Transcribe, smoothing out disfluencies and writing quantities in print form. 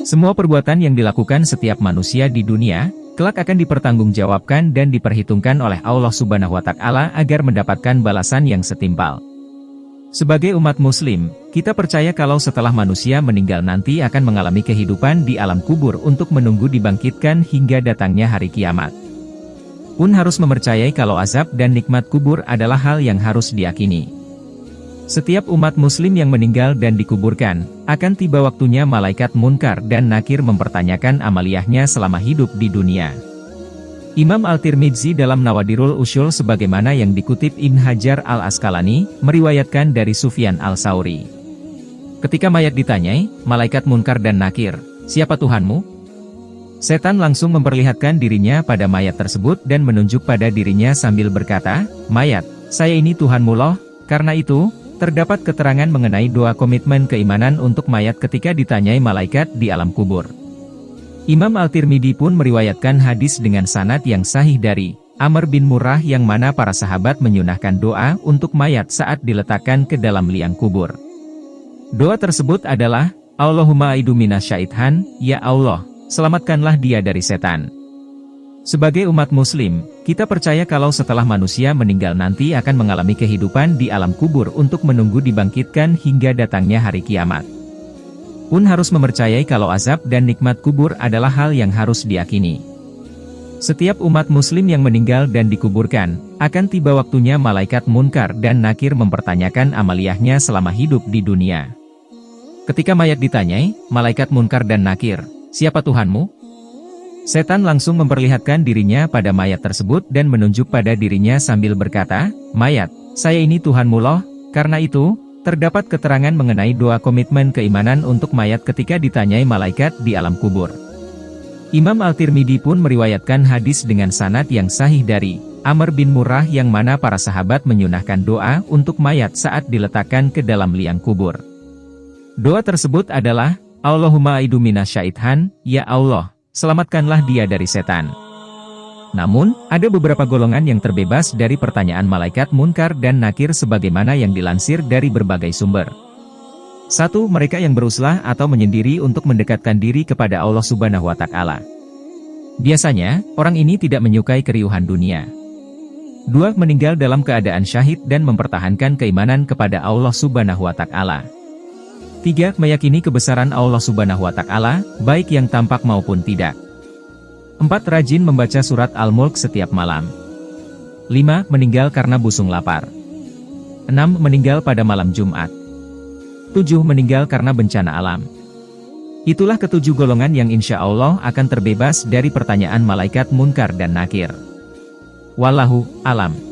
Semua perbuatan yang dilakukan setiap manusia di dunia, kelak akan dipertanggungjawabkan dan diperhitungkan oleh Allah Subhanahu wa Ta'ala agar mendapatkan balasan yang setimpal. Sebagai umat muslim, kita percaya kalau setelah manusia meninggal nanti akan mengalami kehidupan di alam kubur untuk menunggu dibangkitkan hingga datangnya hari kiamat. Pun harus mempercayai kalau azab dan nikmat kubur adalah hal yang harus diyakini. Setiap umat muslim yang meninggal dan dikuburkan, akan tiba waktunya malaikat munkar dan nakir mempertanyakan amaliyahnya selama hidup di dunia. Imam Al-Tirmidzi dalam Nawadirul Usyul sebagaimana yang dikutip Ibn Hajar Al-Asqalani, meriwayatkan dari Sufyan Al-Tsauri. Ketika mayat ditanyai, malaikat munkar dan nakir, "Siapa Tuhanmu?" Setan langsung memperlihatkan dirinya pada mayat tersebut dan menunjuk pada dirinya sambil berkata, "Mayat, saya ini Tuhanmu loh." Karena itu, terdapat keterangan mengenai doa komitmen keimanan untuk mayat ketika ditanyai malaikat di alam kubur. Imam Al-Tirmidzi pun meriwayatkan hadis dengan sanad yang sahih dari Amr bin Murrah yang mana para sahabat menyunahkan doa untuk mayat saat diletakkan ke dalam liang kubur. Doa tersebut adalah, Allahumma aidu minasyaithan, ya Allah, selamatkanlah dia dari setan. Sebagai umat muslim, kita percaya kalau setelah manusia meninggal nanti akan mengalami kehidupan di alam kubur untuk menunggu dibangkitkan hingga datangnya hari kiamat. Pun harus mempercayai kalau azab dan nikmat kubur adalah hal yang harus diyakini. Setiap umat muslim yang meninggal dan dikuburkan, akan tiba waktunya malaikat munkar dan nakir mempertanyakan amaliyahnya selama hidup di dunia. Ketika mayat ditanyai, malaikat munkar dan nakir, "Siapa Tuhanmu?" Setan langsung memperlihatkan dirinya pada mayat tersebut dan menunjuk pada dirinya sambil berkata, "Mayat, saya ini Tuhanmu loh." Karena itu, terdapat keterangan mengenai doa komitmen keimanan untuk mayat ketika ditanyai malaikat di alam kubur. Imam Al-Tirmidzi pun meriwayatkan hadis dengan sanad yang sahih dari Amr bin Murrah yang mana para sahabat menyunahkan doa untuk mayat saat diletakkan ke dalam liang kubur. Doa tersebut adalah, Allahumma aidu minasyaithan, ya Allah, selamatkanlah dia dari setan. Namun, ada beberapa golongan yang terbebas dari pertanyaan malaikat munkar dan nakir sebagaimana yang dilansir dari berbagai sumber. 1. Mereka yang beruslah atau menyendiri untuk mendekatkan diri kepada Allah Subhanahu wa Ta'ala. Biasanya, orang ini tidak menyukai keriuhan dunia. 2. Meninggal dalam keadaan syahid dan mempertahankan keimanan kepada Allah Subhanahu wa Ta'ala. 3. Meyakini kebesaran Allah Subhanahu wa Ta'ala, baik yang tampak maupun tidak. 4. Rajin membaca surat Al-Mulk setiap malam. 5. Meninggal karena busung lapar. 6. Meninggal pada malam Jumat. 7. Meninggal karena bencana alam. Itulah ketujuh golongan yang insya Allah akan terbebas dari pertanyaan malaikat munkar dan nakir. Wallahu a'lam.